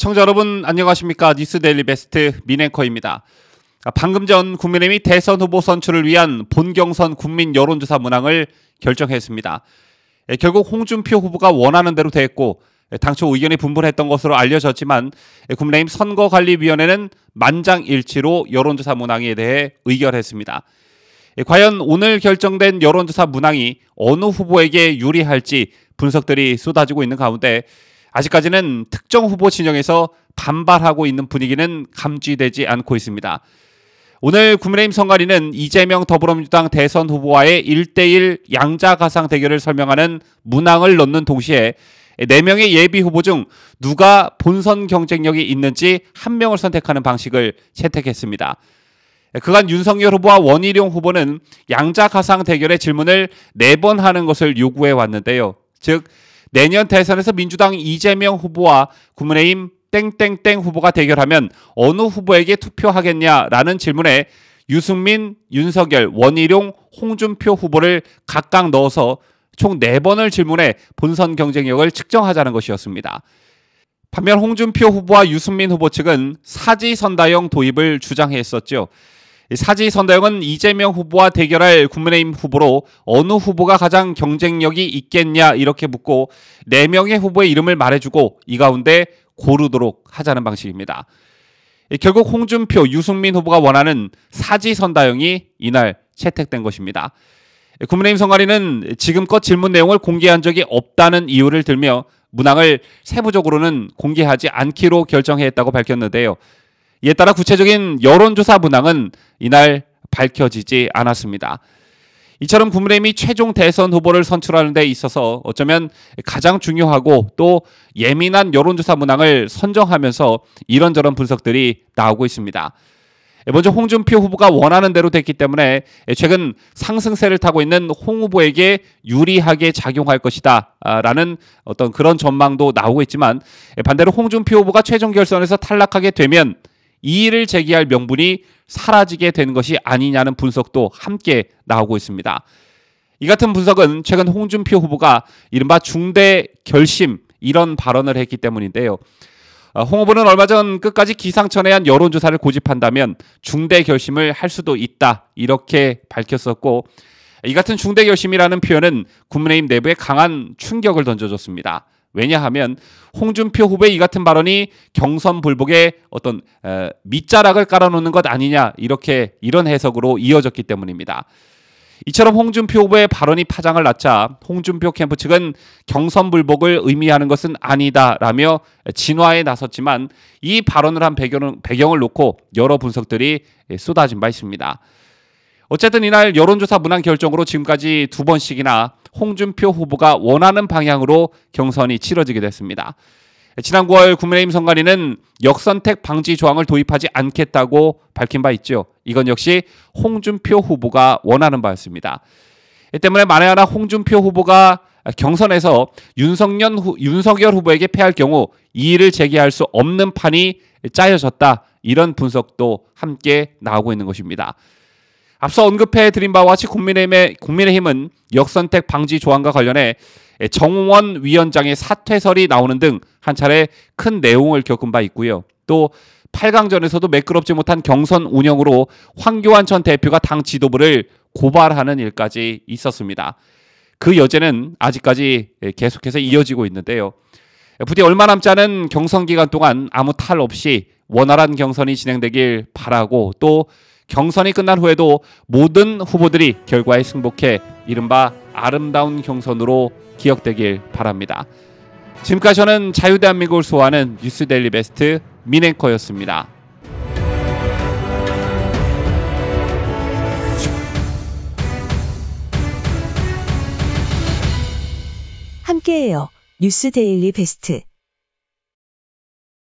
시청자 여러분 안녕하십니까. 뉴스데일리 베스트 민앵커입니다. 방금 전 국민의힘이 대선 후보 선출을 위한 본경선 국민 여론조사 문항을 결정했습니다. 결국 홍준표 후보가 원하는 대로 됐고 당초 의견이 분분했던 것으로 알려졌지만 국민의힘 선거관리위원회는 만장일치로 여론조사 문항에 대해 의결했습니다. 과연 오늘 결정된 여론조사 문항이 어느 후보에게 유리할지 분석들이 쏟아지고 있는 가운데 아직까지는 특정 후보 진영에서 반발하고 있는 분위기는 감지되지 않고 있습니다. 오늘 국민의힘 선관위는 이재명 더불어민주당 대선 후보와의 1대1 양자가상 대결을 설명하는 문항을 넣는 동시에 4명의 예비 후보 중 누가 본선 경쟁력이 있는지 한 명을 선택하는 방식을 채택했습니다. 그간 윤석열 후보와 원희룡 후보는 양자가상 대결의 질문을 4번 하는 것을 요구해 왔는데요. 즉 내년 대선에서 민주당 이재명 후보와 국민의힘 땡땡땡 후보가 대결하면 어느 후보에게 투표하겠냐라는 질문에 유승민, 윤석열, 원희룡, 홍준표 후보를 각각 넣어서 총 4번을 질문해 본선 경쟁력을 측정하자는 것이었습니다. 반면 홍준표 후보와 유승민 후보 측은 사지선다형 도입을 주장했었죠. 사지선다형은 이재명 후보와 대결할 국민의힘 후보로 어느 후보가 가장 경쟁력이 있겠냐 이렇게 묻고 4명의 후보의 이름을 말해주고 이 가운데 고르도록 하자는 방식입니다. 결국 홍준표, 유승민 후보가 원하는 사지선다형이 이날 채택된 것입니다. 국민의힘 선관위는 지금껏 질문 내용을 공개한 적이 없다는 이유를 들며 문항을 세부적으로는 공개하지 않기로 결정했다고 밝혔는데요. 이에 따라 구체적인 여론조사 문항은 이날 밝혀지지 않았습니다. 이처럼 국민의힘이 최종 대선 후보를 선출하는 데 있어서 어쩌면 가장 중요하고 또 예민한 여론조사 문항을 선정하면서 이런저런 분석들이 나오고 있습니다. 먼저 홍준표 후보가 원하는 대로 됐기 때문에 최근 상승세를 타고 있는 홍 후보에게 유리하게 작용할 것이다 라는 어떤 그런 전망도 나오고 있지만 반대로 홍준표 후보가 최종 결선에서 탈락하게 되면 이의를 제기할 명분이 사라지게 된 것이 아니냐는 분석도 함께 나오고 있습니다. 이 같은 분석은 최근 홍준표 후보가 이른바 중대 결심 이런 발언을 했기 때문인데요. 홍 후보는 얼마 전 끝까지 기상천외한 여론조사를 고집한다면 중대 결심을 할 수도 있다 이렇게 밝혔었고 이 같은 중대 결심이라는 표현은 국민의힘 내부에 강한 충격을 던져줬습니다. 왜냐하면 홍준표 후보의 이 같은 발언이 경선 불복에 어떤 밑자락을 깔아놓는 것 아니냐 이런 해석으로 이어졌기 때문입니다. 이처럼 홍준표 후보의 발언이 파장을 낳자 홍준표 캠프 측은 경선 불복을 의미하는 것은 아니다라며 진화에 나섰지만 이 발언을 한 배경을 놓고 여러 분석들이 쏟아진 바 있습니다. 어쨌든 이날 여론조사 문항 결정으로 지금까지 2번씩이나 홍준표 후보가 원하는 방향으로 경선이 치러지게 됐습니다. 지난 9월 국민의힘 선관위는 역선택 방지 조항을 도입하지 않겠다고 밝힌 바 있죠. 이건 역시 홍준표 후보가 원하는 바였습니다. 이 때문에 만에 하나 홍준표 후보가 경선에서 윤석열 후보에게 패할 경우 이의를 제기할 수 없는 판이 짜여졌다. 이런 분석도 함께 나오고 있는 것입니다. 앞서 언급해드린 바와 같이 국민의힘은 역선택 방지 조항과 관련해 정원 위원장의 사퇴설이 나오는 등 한 차례 큰 내용을 겪은 바 있고요. 또 8강전에서도 매끄럽지 못한 경선 운영으로 황교안 전 대표가 당 지도부를 고발하는 일까지 있었습니다. 그 여제는 아직까지 계속해서 이어지고 있는데요. 부디 얼마 남지 않은 경선 기간 동안 아무 탈 없이 원활한 경선이 진행되길 바라고 또 경선이 끝난 후에도 모든 후보들이 결과에 승복해 이른바 아름다운 경선으로 기억되길 바랍니다. 지금까지 저는 자유대한민국을 수호하는 뉴스데일리 베스트 민앵커였습니다. 함께해요. 뉴스데일리 베스트.